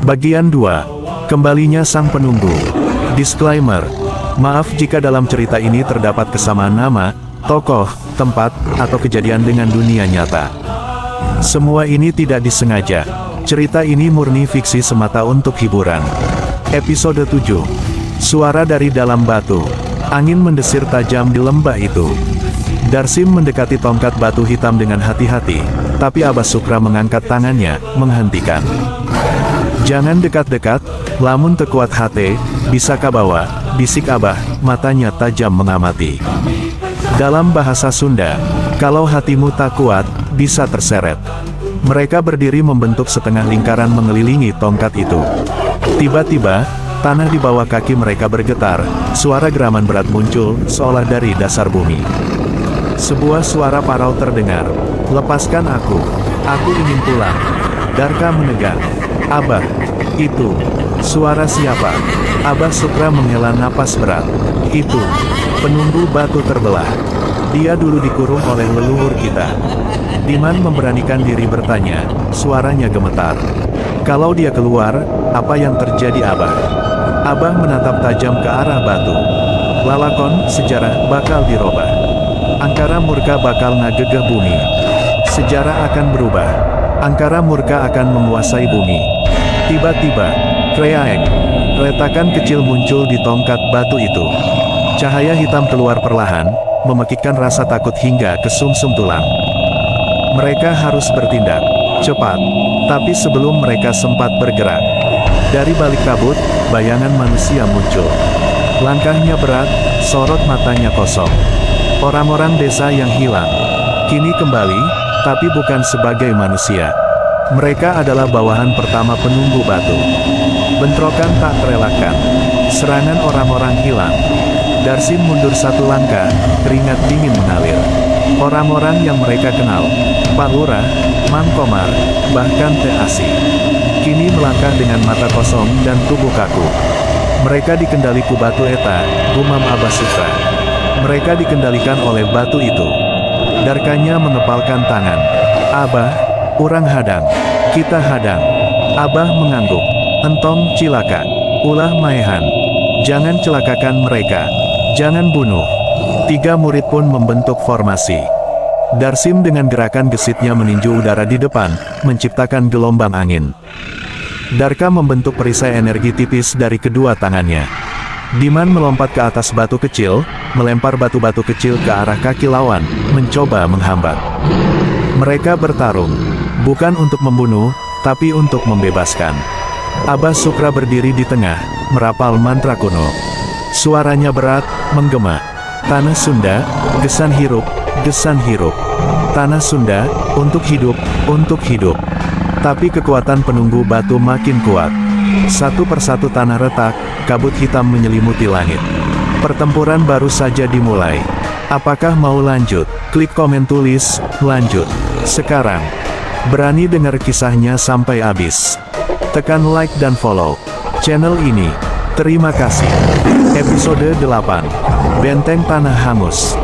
Bagian 2. Kembalinya sang penunggu. Disclaimer. Maaf jika dalam cerita ini terdapat kesamaan nama, tokoh, tempat, atau kejadian dengan dunia nyata. Semua ini tidak disengaja. Cerita ini murni fiksi semata untuk hiburan. Episode 7. Suara dari dalam batu. Angin mendesir tajam di lembah itu. Darsim mendekati tongkat batu hitam dengan hati-hati, tapi Abah Sukra mengangkat tangannya, menghentikan. Jangan dekat-dekat, lamun kuat haté, bisa kabawa, bisik Abah, matanya tajam mengamati. Dalam bahasa Sunda, kalau hatimu tak kuat, bisa terseret. Mereka berdiri membentuk setengah lingkaran mengelilingi tongkat itu. Tiba-tiba, tanah di bawah kaki mereka bergetar, suara geraman berat muncul, seolah dari dasar bumi. Sebuah suara parau terdengar. Lepaskan aku ingin pulang. Darka menegang. Abah, itu suara siapa? Abah Sukra menghela napas berat. Itu Penunggu Batu Terbelah. Dia dulu dikurung oleh leluhur kita. Diman memberanikan diri bertanya, suaranya gemetar. Kalau dia keluar, apa yang terjadi Abah? Abah menatap tajam ke arah batu. Lalakon, sejarah bakal dirubah. Angkara murka bakal ngagegah bumi. Sejarah akan berubah. Angkara murka akan menguasai bumi. Tiba-tiba, kreaek, retakan kecil muncul di tongkat batu itu. Cahaya hitam keluar perlahan, memekikkan rasa takut hingga ke sumsum tulang. Mereka harus bertindak cepat, tapi sebelum mereka sempat bergerak, dari balik kabut, bayangan manusia muncul. Langkahnya berat, sorot matanya kosong. Orang-orang desa yang hilang, kini kembali, tapi bukan sebagai manusia. Mereka adalah bawahan pertama penunggu batu. Bentrokan tak terelakkan. Serangan orang-orang hilang. Darsim mundur satu langkah, keringat dingin mengalir. Orang-orang yang mereka kenal, Pak Lurah, Mang Komar, bahkan Teh Asi, kini melangkah dengan mata kosong dan tubuh kaku. Mereka dikendali ku batu eta, gumam Abah Sukra. Mereka dikendalikan oleh batu itu. Darkanya mengepalkan tangan. Abah, urang hadang. Kita hadang. Abah mengangguk. Entong cilaka. Ulah maehan. Jangan celakakan mereka. Jangan bunuh. Tiga murid pun membentuk formasi. Darsim dengan gerakan gesitnya meninju udara di depan, menciptakan gelombang angin. Darka membentuk perisai energi tipis dari kedua tangannya. Diman melompat ke atas batu kecil, melempar batu-batu kecil ke arah kaki lawan, mencoba menghambat. Mereka bertarung, bukan untuk membunuh, tapi untuk membebaskan. Abah Sukra berdiri di tengah, merapal mantra kuno. Suaranya berat, menggema. Tanah Sunda, gesan hirup, gesan hirup. Tanah Sunda, untuk hidup, untuk hidup. Tapi kekuatan penunggu batu makin kuat. Satu persatu tanah retak, kabut hitam menyelimuti langit. Pertempuran baru saja dimulai. Apakah mau lanjut? Klik komen tulis, lanjut. Sekarang. Berani dengar kisahnya sampai habis? Tekan like dan follow channel ini. Terima kasih. Episode 8. Benteng Tanah Hangus.